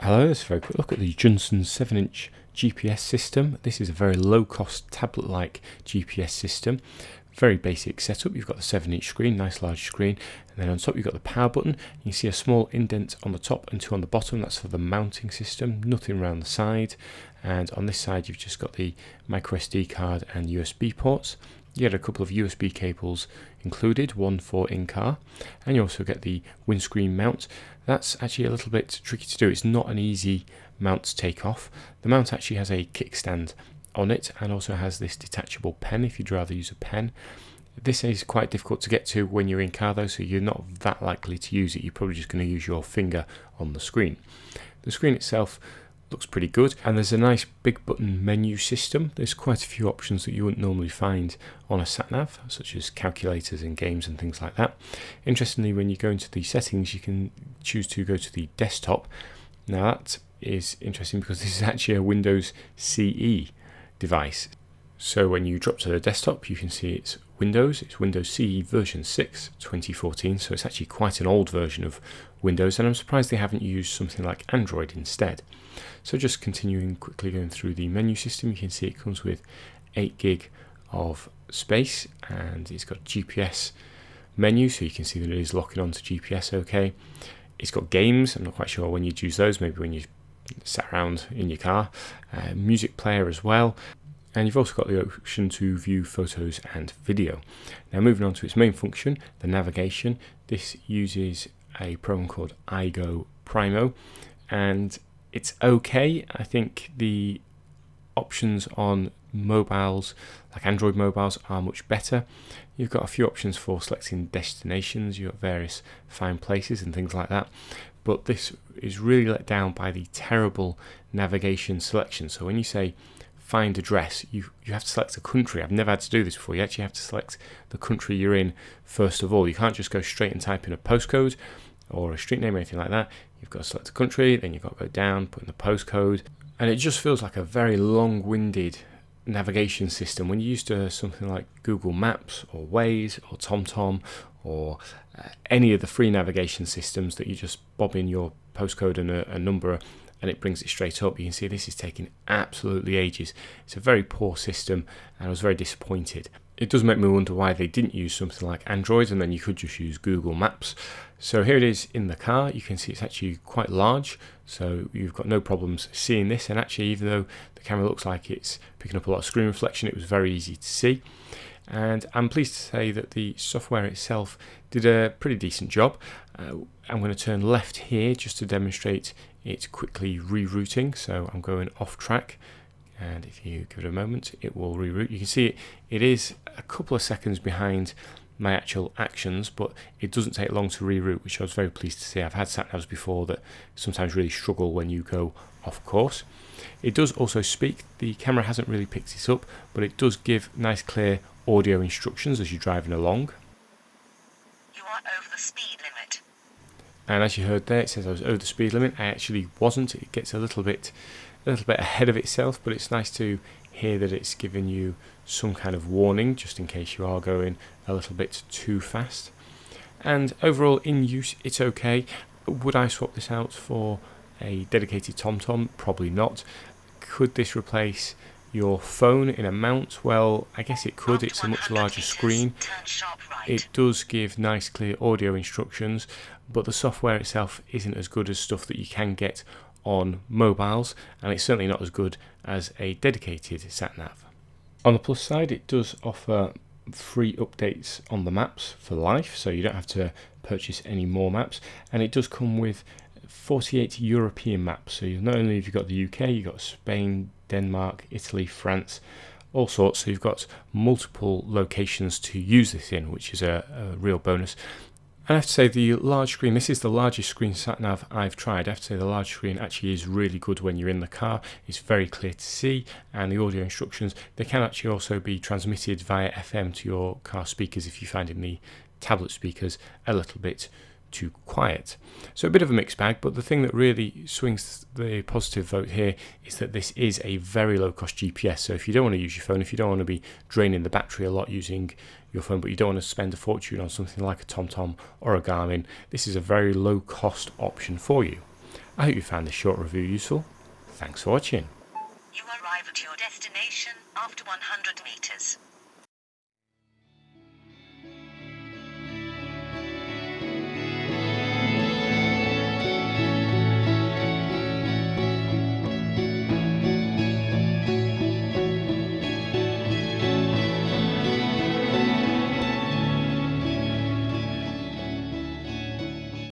Hello, let's have a very quick look at the Junsun 7-inch GPS system. This is a very low-cost tablet-like GPS system. Very basic setup. You've got the 7-inch screen, nice large screen, and then on top you've got the power button. You can see a small indent on the top and two on the bottom. That's for the mounting system, nothing around the side. And on this side you've just got the micro SD card and USB ports. You get a couple of USB cables included, one for in-car, and you also get the windscreen mount. That's actually a little bit tricky to do. It's not an easy mount to take off. The mount actually has a kickstand on it and also has this detachable pen if you'd rather use a pen. This is quite difficult to get to when you're in car though, so you're not that likely to use it. You're probably just going to use your finger on the screen. The screen itself looks pretty good, and there's a nice big button menu system. There's quite a few options that you wouldn't normally find on a sat nav, such as calculators and games and things like that. Interestingly, when you go into the settings, you can choose to go to the desktop. Now that is interesting because this is actually a Windows CE device. So when you drop to the desktop, you can see it's Windows CE version 6 2014, so it's actually quite an old version of Windows, and I'm surprised they haven't used something like Android instead. So just continuing quickly going through the menu system, you can see it comes with 8 gig of space, and it's got GPS menu, so you can see that it is locking onto GPS okay. It's got games. I'm not quite sure when you'd use those, maybe when you sat around in your car. Music player as well. And you've also got the option to view photos and video. Now moving on to its main function, the navigation. This uses a program called iGo Primo, and it's okay. I think the options on mobiles, like Android mobiles, are much better. You've got a few options for selecting destinations. You've got various find places and things like that. But this is really let down by the terrible navigation selection. So when you say find address, you have to select a country. I've never had to do this before. You actually have to select the country you're in first of all. You can't just go straight and type in a postcode or a street name or anything like that. You've got to select a country, then you've got to go down, put in the postcode, and it just feels like a very long-winded navigation system. When you're used to something like Google Maps or Waze or TomTom or any of the free navigation systems that you just bob in your postcode and a number and it brings it straight up, you can see this is taking absolutely ages. It's a very poor system, and I was very disappointed. It does make me wonder why they didn't use something like Android and then you could just use Google Maps. So here it is in the car. You can see it's actually quite large, so you've got no problems seeing this, and actually even though the camera looks like it's picking up a lot of screen reflection, it was very easy to see. And I'm pleased to say that the software itself did a pretty decent job. I'm going to turn left here just to demonstrate it quickly rerouting. So I'm going off track, and if you give it a moment, it will reroute. You can see it is a couple of seconds behind my actual actions, but it doesn't take long to reroute, which I was very pleased to see. I've had sat navs before that sometimes really struggle when you go off course. It does also speak. The camera hasn't really picked it up, but it does give nice clear audio instructions as you're driving along. You are over the speed limit. And as you heard there, it says I was over the speed limit. I actually wasn't. It gets a little bit ahead of itself, but it's nice to hear that it's giving you some kind of warning just in case you are going a little bit too fast. And overall in use, it's okay. Would I swap this out for a dedicated TomTom? Probably not. Could this replace your phone in a mount? Well, I guess it could. It's a much larger screen. It does give nice clear audio instructions, but the software itself isn't as good as stuff that you can get on mobiles, and it's certainly not as good as a dedicated sat nav. On the plus side, it does offer free updates on the maps for life, so you don't have to purchase any more maps, and it does come with 48 European maps. So not only have you got the UK, you've got Spain, Denmark, Italy, France, all sorts. So you've got multiple locations to use this in, which is a real bonus. And I have to say the large screen, this is the largest screen sat nav I've tried. I have to say the large screen actually is really good when you're in the car. It's very clear to see, and the audio instructions, they can actually also be transmitted via FM to your car speakers if you find in the tablet speakers a little bit too quiet. So a bit of a mixed bag, but the thing that really swings the positive vote here is that this is a very low cost GPS. So if you don't want to use your phone, if you don't want to be draining the battery a lot using your phone, but you don't want to spend a fortune on something like a TomTom or a Garmin, this is a very low cost option for you. I hope you found this short review useful. Thanks for watching. You arrive at your destination after 100 meters.